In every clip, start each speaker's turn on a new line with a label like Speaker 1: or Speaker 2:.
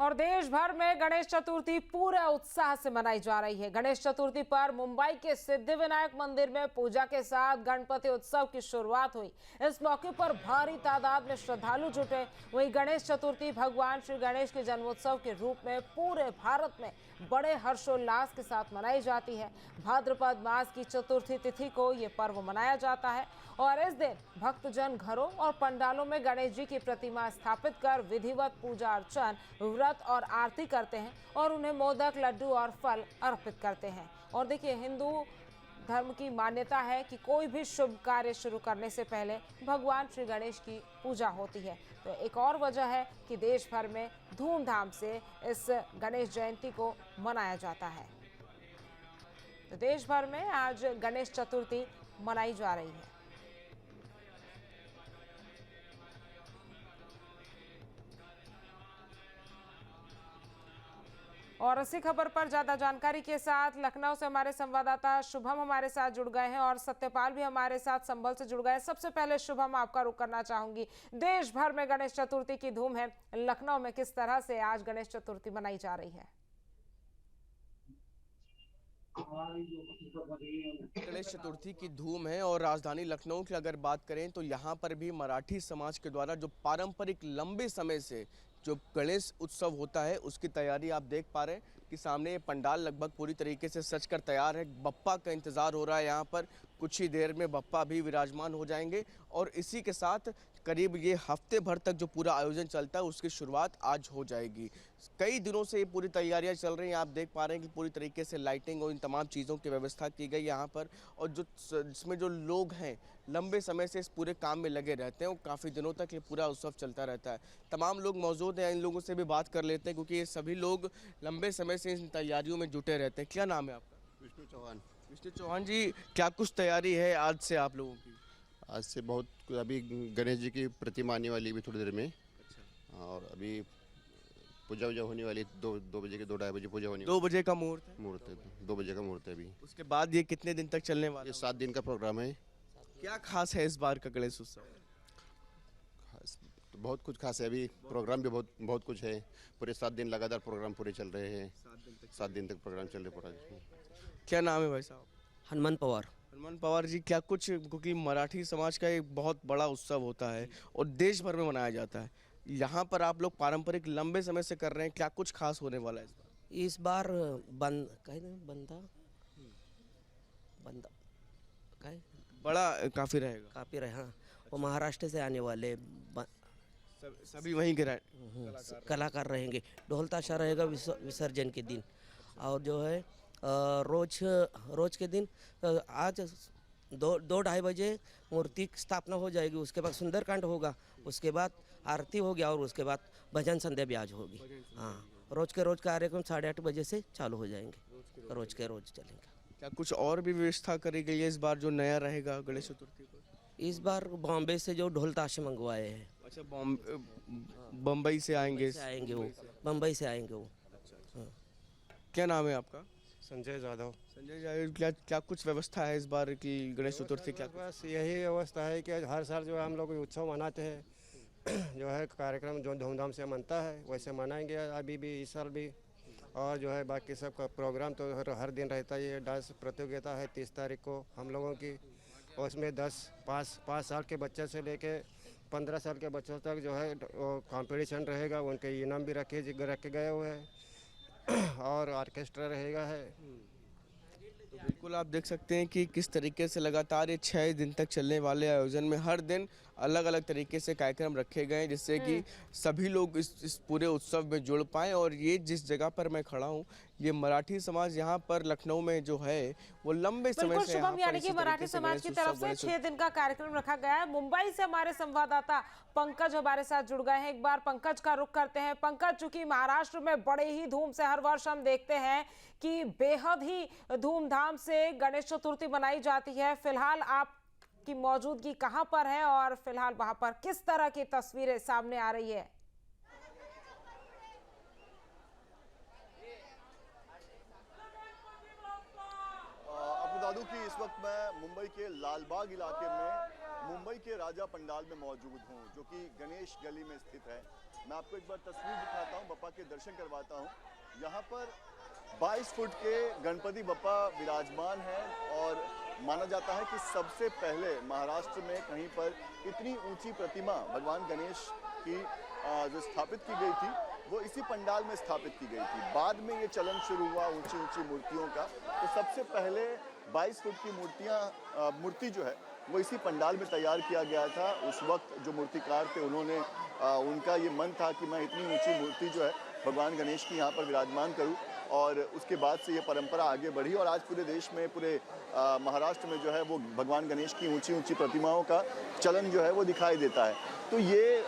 Speaker 1: और देश भर में गणेश चतुर्थी पूरे उत्साह से मनाई जा रही है। गणेश चतुर्थी पर मुंबई के सिद्धिविनायक मंदिर में पूजा के साथ गणपति उत्सव की शुरुआत हुई। इस मौके पर भारी तादाद में श्रद्धालु जुटे। वहीं गणेश चतुर्थी भगवान श्री गणेश के जन्मोत्सव के रूप में पूरे भारत में बड़े हर्षोल्लास के साथ मनाई जाती है। भाद्रपद मास की चतुर्थी तिथि को ये पर्व मनाया जाता है और इस दिन भक्तजन घरों और पंडालों में गणेश जी की प्रतिमा स्थापित कर विधिवत पूजा अर्चन, व्रत और आरती करते हैं और उन्हें मोदक, लड्डू और फल अर्पित करते हैं। और देखिए, हिंदू धर्म की मान्यता है कि कोई भी शुभ कार्य शुरू करने से पहले भगवान श्री गणेश की पूजा होती है। तो एक और वजह है कि देश भर में धूमधाम से इस गणेश जयंती को मनाया जाता है। तो देश भर में आज गणेश चतुर्थी मनाई जा रही है। और इसी खबर पर ज्यादा जानकारी के साथ लखनऊ से हमारे संवाददाता शुभम हमारे साथ जुड़ गए हैं और सत्यपाल भी हमारे साथ संभल से जुड़ गए हैं। सबसे पहले शुभम, आपका रुख करना चाहूंगी, देश भर में गणेश चतुर्थी की धूम है, लखनऊ में किस तरह से आज गणेश चतुर्थी मनाई जा रही है?
Speaker 2: गणेश चतुर्थी की धूम है और राजधानी लखनऊ की अगर बात करें तो यहाँ पर भी मराठी समाज के द्वारा जो पारंपरिक लंबे समय से जो गणेश उत्सव होता है उसकी तैयारी आप देख पा रहे हैं कि सामने ये पंडाल लगभग पूरी तरीके से सज कर तैयार है। बप्पा का इंतज़ार हो रहा है यहाँ पर, कुछ ही देर में बप्पा भी विराजमान हो जाएंगे और इसी के साथ करीब ये हफ्ते भर तक जो पूरा आयोजन चलता है उसकी शुरुआत आज हो जाएगी। कई दिनों से ये पूरी तैयारियां चल रही हैं। आप देख पा रहे हैं कि पूरी तरीके से लाइटिंग और इन तमाम चीज़ों की व्यवस्था की गई यहाँ पर, और जो जिसमें जो लोग हैं लंबे समय से इस पूरे काम में लगे रहते हैं और काफ़ी दिनों तक ये पूरा उत्सव चलता रहता है। तमाम लोग मौजूद हैं, इन लोगों से भी बात कर लेते हैं क्योंकि ये सभी लोग लंबे समय से इन तैयारियों में जुटे रहते हैं। क्या नाम है आपका?
Speaker 3: विष्णु चौहान।
Speaker 2: विष्णु चौहान जी, क्या कुछ तैयारी है आज से आप लोगों की?
Speaker 3: आज से बहुत, अभी गणेश जी की प्रतिमा आने वाली भी थोड़ी देर में।
Speaker 2: अच्छा।
Speaker 3: और अभी पूजा वूजा होने वाली, दो बजे के 2-2:30 बजे पूजा होनी।
Speaker 2: 2 बजे का मुहूर्त है?
Speaker 3: मुहूर्त है, 2 बजे का मुहूर्त है अभी।
Speaker 2: उसके बाद ये कितने दिन तक चलने वाला
Speaker 3: ये
Speaker 2: है?
Speaker 3: 7 दिन का प्रोग्राम है।
Speaker 2: क्या खास है इस बार का गणेश उत्सव?
Speaker 3: खास तो बहुत कुछ खास है, अभी प्रोग्राम भी बहुत कुछ है। पूरे 7 दिन लगातार प्रोग्राम पूरे चल रहे हैं। 7 दिन तक प्रोग्राम चल रहे पूरा।
Speaker 2: क्या नाम है भाई साहब?
Speaker 4: हनुमान पवार।
Speaker 2: हनुमान पवार जी, क्या कुछ, क्योंकि मराठी समाज का एक बहुत बड़ा उत्सव होता है और देश भर में मनाया जाता है, यहाँ पर आप लोग पारंपरिक लंबे समय से कर रहे हैं, क्या कुछ खास होने वाला है
Speaker 4: इस बार बंदा
Speaker 2: बड़ा काफ़ी रहेगा?
Speaker 4: काफ़ी रहे। हाँ, वो महाराष्ट्र से आने वाले
Speaker 2: सभी वहीं के
Speaker 4: कलाकार रहेंगे। ढोल ताशा रहेगा विसर्जन के दिन। और जो है रोज के दिन आज 2-2:30 बजे मूर्ति स्थापना हो जाएगी। उसके बाद सुंदरकांड होगा, उसके बाद आरती होगी और उसके बाद भजन संध्या भी आज होगी। हाँ, रोज के रोज कार्यक्रम 8:30 बजे से चालू हो जाएंगे, रोज के रोज चलेंगे।
Speaker 2: क्या कुछ और भी व्यवस्था करी गई है इस बार जो नया रहेगा गणेश चतुर्थी पर?
Speaker 4: इस बार बॉम्बे से जो ढोल ताशे मंगवाए हैं।
Speaker 2: अच्छा, बम्बई से आएंगे?
Speaker 4: वो बम्बई से आएंगे वो। हाँ।
Speaker 2: क्या नाम है आपका?
Speaker 5: संजय जाधव।
Speaker 2: संजय जी, क्या कुछ व्यवस्था है इस बार की गणेश चतुर्थी? क्या
Speaker 5: बस यही व्यवस्था है कि हर साल जो है हम लोग उत्सव मनाते हैं, जो है कार्यक्रम जो धूमधाम से मनता है वैसे मनाएंगे अभी भी, इस साल भी। और जो है बाकी सब का प्रोग्राम तो हर दिन रहता है। ये डांस प्रतियोगिता है 30 तारीख को हम लोगों की, और उसमें 5 साल के बच्चे से लेके 15 साल के बच्चों तक जो है कंपटीशन रहेगा। उनके इनाम भी रखे गए हुए हैं और ऑर्केस्ट्रा रहेगा है।
Speaker 2: तो बिल्कुल आप देख सकते हैं कि किस तरीके से लगातार ये 6 दिन तक चलने वाले आयोजन में हर दिन अलग अलग तरीके से कार्यक्रम रखे गए हैं जिससे कि सभी लोग इस पूरे उत्सव में जुड़ पाएँ। और ये जिस जगह पर मैं खड़ा हूँ, ये मराठी समाज यहाँ पर लखनऊ में जो है वो लंबे समय से
Speaker 1: शुभम, यानी कि मराठी समाज की तरफ से 6 दिन का कार्यक्रम रखा गया है। मुंबई से हमारे संवाददाता पंकज हमारे साथ जुड़ गए हैं। एक बार पंकज का रुख करते हैं। पंकज, चूंकि महाराष्ट्र में बड़े ही धूम से हर वर्ष हम देखते हैं कि बेहद ही धूमधाम से गणेश चतुर्थी मनाई जाती है, फिलहाल आपकी मौजूदगी कहां पर है और फिलहाल वहां पर किस तरह की तस्वीरें सामने आ रही है?
Speaker 6: आपको बता दूं कि इस वक्त मैं मुंबई के लालबाग इलाके में मुंबई के राजा पंडाल में मौजूद हूं, जो कि गणेश गली में स्थित है। मैं आपको एक बार तस्वीर दिखाता हूँ, बप्पा के दर्शन करवाता हूँ। यहाँ पर 22 फुट के गणपति बप्पा विराजमान हैं और माना जाता है कि सबसे पहले महाराष्ट्र में कहीं पर इतनी ऊंची प्रतिमा भगवान गणेश की जो स्थापित की गई थी वो इसी पंडाल में स्थापित की गई थी। बाद में ये चलन शुरू हुआ ऊंची ऊंची मूर्तियों का। तो सबसे पहले 22 फुट की मूर्ति जो है वो इसी पंडाल में तैयार किया गया था। उस वक्त जो मूर्तिकार थे उन्होंने उनका ये मन था कि मैं इतनी ऊंची मूर्ति जो है भगवान गणेश की यहाँ पर विराजमान करूँ, और उसके बाद से ये परंपरा आगे बढ़ी और आज पूरे देश में, पूरे महाराष्ट्र में जो है वो भगवान गणेश की ऊंची ऊंची प्रतिमाओं का चलन जो है वो दिखाई देता है। तो ये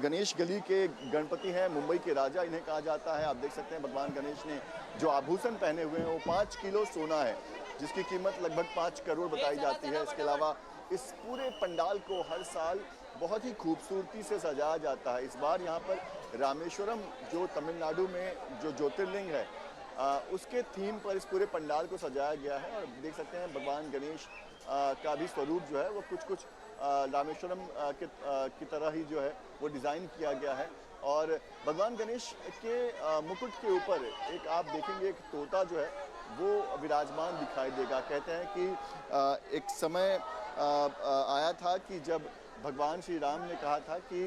Speaker 6: गणेश गली के गणपति हैं, मुंबई के राजा इन्हें कहा जाता है। आप देख सकते हैं भगवान गणेश ने जो आभूषण पहने हुए हैं वो 5 किलो सोना है, जिसकी कीमत लगभग 5 करोड़ बताई जाती है। इसके अलावा इस पूरे पंडाल को हर साल बहुत ही खूबसूरती से सजाया जाता है। इस बार यहाँ पर रामेश्वरम जो तमिलनाडु में जो ज्योतिर्लिंग है उसके थीम पर इस पूरे पंडाल को सजाया गया है। और देख सकते हैं भगवान गणेश का भी स्वरूप जो है वो कुछ रामेश्वरम की तरह ही जो है वो डिज़ाइन किया गया है। और भगवान गणेश के मुकुट के ऊपर एक आप देखेंगे एक तोता जो है वो विराजमान दिखाई देगा। कहते हैं कि एक समय आया था कि जब भगवान श्री राम ने कहा था कि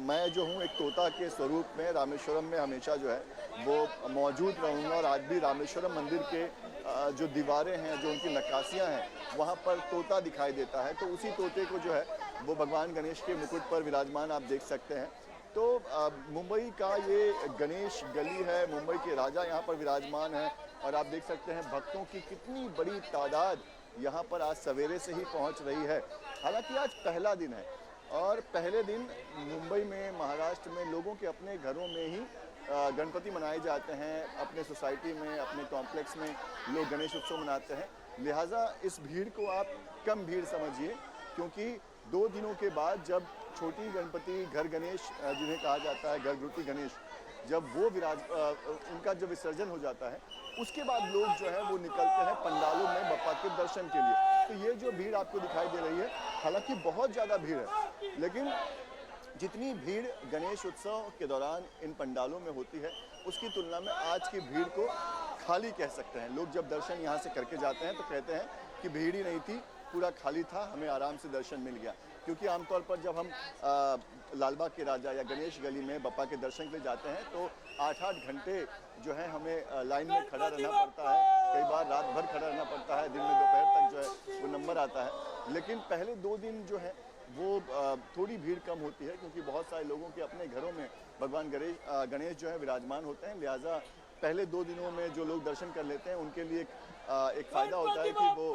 Speaker 6: मैं जो हूँ एक तोता के स्वरूप में रामेश्वरम में हमेशा जो है वो मौजूद रहूँगा। और आज भी रामेश्वरम मंदिर के जो दीवारें हैं, जो उनकी नक्काशियाँ हैं, वहाँ पर तोता दिखाई देता है। तो उसी तोते को जो है वो भगवान गणेश के मुकुट पर विराजमान आप देख सकते हैं। तो मुंबई का ये गणेश गली है, मुंबई के राजा यहाँ पर विराजमान हैं और आप देख सकते हैं भक्तों की कितनी बड़ी तादाद यहाँ पर आज सवेरे से ही पहुँच रही है। हालांकि आज पहला दिन है और पहले दिन मुंबई में, महाराष्ट्र में लोगों के अपने घरों में ही गणपति मनाए जाते हैं। अपने सोसाइटी में, अपने कॉम्प्लेक्स में लोग गणेश उत्सव मनाते हैं। लिहाजा इस भीड़ को आप कम भीड़ समझिए, क्योंकि 2 दिनों के बाद जब छोटी गणपति, घर गणेश जिन्हें कहा जाता है, घर घरगुती गणेश, जब वो उनका जब विसर्जन हो जाता है उसके बाद लोग जो है वो निकलते हैं पंडालों में बप्पा के दर्शन के लिए। तो ये जो भीड़ आपको दिखाई दे रही है, हालांकि बहुत ज़्यादा भीड़ है, लेकिन जितनी भीड़ गणेश उत्सव के दौरान इन पंडालों में होती है उसकी तुलना में आज की भीड़ को खाली कह सकते हैं। लोग जब दर्शन यहाँ से करके जाते हैं तो कहते हैं कि भीड़ ही नहीं थी, पूरा खाली था, हमें आराम से दर्शन मिल गया। क्योंकि आमतौर पर जब हम लालबाग के राजा या गणेश गली में बप्पा के दर्शन के लिए जाते हैं तो 8-8 घंटे जो है हमें लाइन में खड़ा रहना पड़ता है, कई बार रात भर खड़ा रहना पड़ता है, दिन में दोपहर तक जो है वो नंबर आता है। लेकिन पहले 2 दिन जो है वो थोड़ी भीड़ कम होती है, क्योंकि बहुत सारे लोगों के अपने घरों में भगवान गणेश जो है विराजमान होते हैं। लिहाजा पहले 2 दिनों में जो लोग दर्शन कर लेते हैं उनके लिए एक फ़ायदा होता है कि वो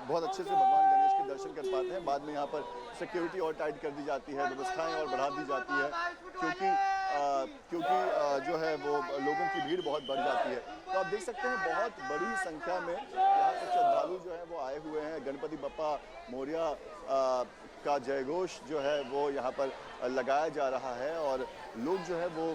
Speaker 6: बहुत अच्छे से भगवान गणेश के दर्शन कर पाते हैं। बाद में यहाँ पर सिक्योरिटी और टाइट कर दी जाती है, व्यवस्थाएं और बढ़ा दी जाती है, क्योंकि जो है वो लोगों की भीड़ बहुत बढ़ जाती है। तो आप देख सकते हैं बहुत बड़ी संख्या में यहाँ पर श्रद्धालु जो है वो आए हुए हैं। गणपति बप्पा मोरया का जयघोष जो है वो यहाँ पर लगाया जा रहा है और लोग जो है वो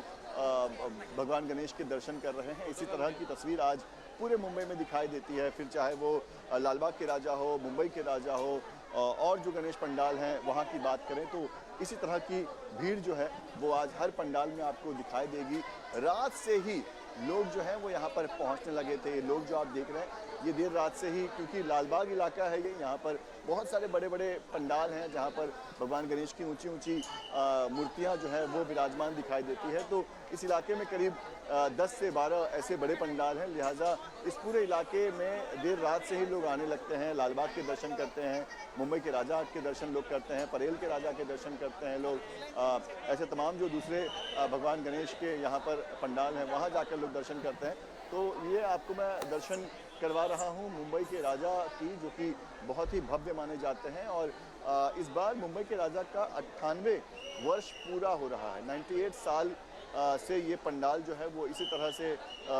Speaker 6: भगवान गणेश के दर्शन कर रहे हैं। इसी तरह की तस्वीर आज पूरे मुंबई में दिखाई देती है, फिर चाहे वो लालबाग के राजा हो, मुंबई के राजा हो, और जो गणेश पंडाल हैं वहाँ की बात करें तो इसी तरह की भीड़ जो है वो आज हर पंडाल में आपको दिखाई देगी। रात से ही लोग जो हैं वो यहाँ पर पहुँचने लगे थे। लोग जो आप देख रहे हैं ये देर रात से ही, क्योंकि लालबाग इलाका है ये, यहाँ पर बहुत सारे बड़े बड़े पंडाल हैं जहाँ पर भगवान गणेश की ऊंची ऊंची मूर्तियाँ जो है वो विराजमान दिखाई देती है। तो इस इलाके में करीब 10 से 12 ऐसे बड़े पंडाल हैं। लिहाजा इस पूरे इलाके में देर रात से ही लोग आने लगते हैं, लालबाग के दर्शन करते हैं, मुंबई के राजा के दर्शन लोग करते हैं, परेल के राजा के दर्शन करते हैं लोग। ऐसे तमाम जो दूसरे भगवान गणेश के यहाँ पर पंडाल हैं वहाँ जाकर लोग दर्शन करते हैं। तो ये आपको मैं दर्शन करवा रहा हूँ मुंबई के राजा की, जो कि बहुत ही भव्य माने जाते हैं। और इस बार मुंबई के राजा का 98 वर्ष पूरा हो रहा है। 98 साल से ये पंडाल जो है वो इसी तरह से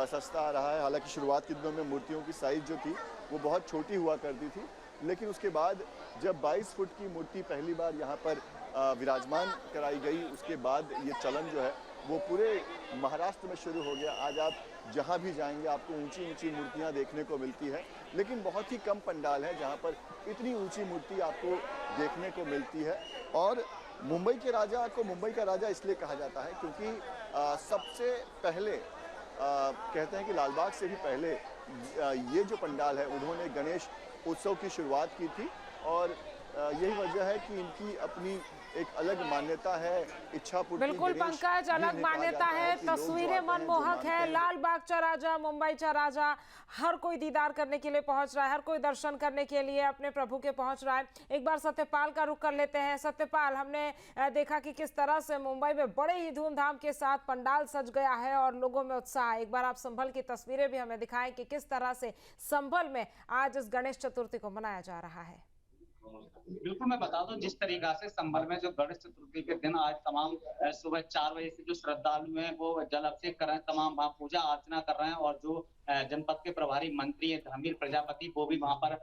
Speaker 6: सजता आ रहा है। हालांकि शुरुआत के दिनों में मूर्तियों की साइज़ जो थी वो बहुत छोटी हुआ करती थी, लेकिन उसके बाद जब 22 फुट की मूर्ति पहली बार यहाँ पर विराजमान कराई गई, उसके बाद ये चलन जो है वो पूरे महाराष्ट्र में शुरू हो गया। आज आप जहाँ भी जाएंगे आपको ऊंची ऊंची मूर्तियाँ देखने को मिलती है, लेकिन बहुत ही कम पंडाल है जहाँ पर इतनी ऊंची मूर्ति आपको देखने को मिलती है। और मुंबई के राजा को मुंबई का राजा इसलिए कहा जाता है क्योंकि सबसे पहले कहते हैं कि लालबाग से भी पहले ये जो पंडाल है उन्होंने गणेश उत्सव की शुरुआत की थी और यही वजह है कि इनकी अपनी एक अलग मान्यता है, इच्छा पूर्ति।
Speaker 1: बिल्कुल पंकज, अलग मान्यता है, तस्वीरें मनमोहक है। लाल बाग चा राजा, मुंबई चा राजा, हर कोई दीदार करने के लिए पहुंच रहा है, हर कोई दर्शन करने के लिए अपने प्रभु के पहुंच रहा है। एक बार सत्यपाल का रुख कर लेते हैं। सत्यपाल, हमने देखा कि किस तरह से मुंबई में बड़े ही धूमधाम के साथ पंडाल सज गया है और लोगों में उत्साह। एक बार आप संभल की तस्वीरें भी हमें दिखाएं कि किस तरह से संभल में आज इस गणेश चतुर्थी को मनाया जा रहा है।
Speaker 7: बिल्कुल, मैं बता दूं जिस तरीका से संभल में जो गणेश चतुर्थी के दिन आज तमाम सुबह 4 बजे से जो श्रद्धालु हैं वो जल अभिषेक कर रहे हैं, तमाम वहाँ पूजा अर्चना कर रहे हैं और जो जनपद के प्रभारी मंत्री है धर्मवीर प्रजापति वो भी वहाँ पर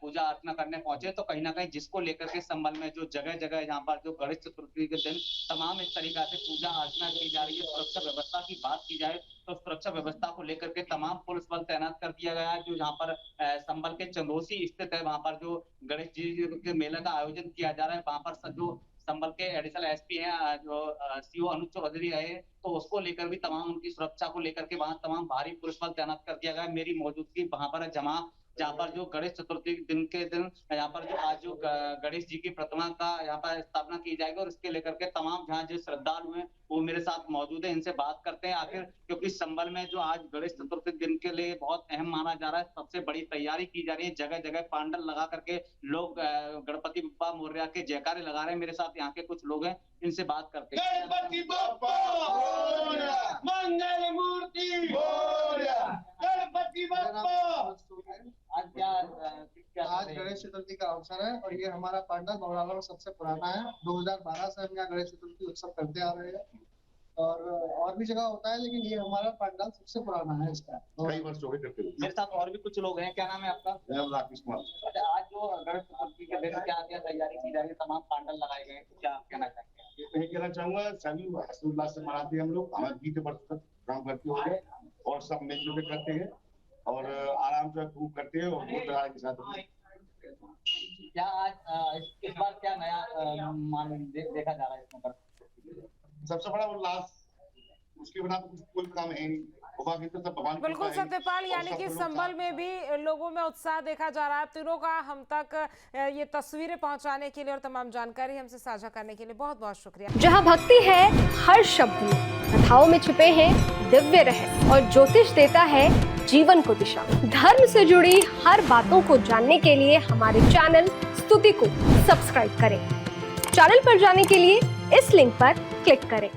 Speaker 7: पूजा अर्चना करने पहुंचे। तो कहीं ना कहीं जिसको लेकर के संभल में जो जगह जगह यहाँ पर जो गणेश चतुर्थी के दिन तमाम इस तरीका से पूजा अर्चना की जा रही है। सुरक्षा व्यवस्था की बात की जाए तो सुरक्षा व्यवस्था को लेकर के तमाम पुलिस बल तैनात कर दिया गया है। जो यहाँ पर संभल के चंदोसी स्थित है वहाँ पर जो गणेश जी के मेला का आयोजन किया जा रहा है, वहाँ पर जो संभल के एडिशनल एसपी हैं जो सीओ अनुज चौधरी रहे, तो उसको लेकर भी तमाम उनकी सुरक्षा को लेकर के वहाँ तमाम भारी पुलिस बल तैनात कर दिया गया है। मेरी मौजूदगी वहाँ पर जमा जहाँ पर जो गणेश चतुर्थी दिन के दिन यहाँ पर जो आज जो गणेश जी की प्रतिमा का यहाँ पर स्थापना की जाएगी और इसके लेकर के तमाम जहाँ जो श्रद्धालु हैं वो मेरे साथ मौजूद है, इनसे बात करते हैं आखिर, क्योंकि संभल में जो आज गणेश चतुर्थी दिन के लिए बहुत अहम माना जा रहा है। सबसे बड़ी तैयारी की जा रही है, जगह जगह पंडाल लगा करके लोग गणपति बप्पा मोरया के जयकारे लगा रहे हैं। मेरे साथ यहाँ के कुछ लोग हैं, इनसे बात करते हैं।
Speaker 8: गणपति बप्पा मोरया, मंगल मूर्ति मोरया, गणपति बप्पा।
Speaker 9: आज गणेश चतुर्थी का अवसर है और ये हमारा पंडाल बगराला में सबसे पुराना है। 2012 से हम यहाँ गणेश चतुर्थी उत्सव करते आ रहे हैं और भी जगह होता है, लेकिन ये हमारा पंडाल सबसे पुराना है। इसका
Speaker 3: कई वर्ष हो गए करते हुए।
Speaker 7: मेरे साथ और भी कुछ लोग हैं, क्या नाम है आपका?
Speaker 3: राकेश कुमार।
Speaker 7: अच्छा, आज जो गणेश चतुर्थी के दिन क्या क्या तैयारी की जा रही है, तमाम पंडाल लगाए गए, क्या कहना चाहेंगे?
Speaker 3: ये कहना चाहूंगा सभी हर्षोल्लास से मनाते हैं हम लोग, हमारे 20 वर्ष तक काम करते होंगे और सब मिलजुल के करते हैं और आराम से खूब करते हैं और बहुत तरह के साथ।
Speaker 7: क्या आज इस बार क्या नया देखा जा रहा है इसमें पर?
Speaker 3: सबसे बड़ा उल्लास, उसके बिना तो कोई काम है नहीं।
Speaker 1: बिल्कुल सत्यपाल, यानी कि संभल में भी लोगों में उत्साह देखा जा रहा है। तीनों का हम तक ये तस्वीरें पहुंचाने के लिए और तमाम जानकारी हमसे साझा करने के लिए बहुत बहुत शुक्रिया।
Speaker 10: जहां भक्ति है हर शब्द में, कथाओं में छुपे हैं दिव्य रहस्य और ज्योतिष देता है जीवन को दिशा। धर्म से जुड़ी हर बातों को जानने के लिए हमारे चैनल स्तुति को सब्सक्राइब करें। चैनल पर जाने के लिए इस लिंक पर क्लिक करें।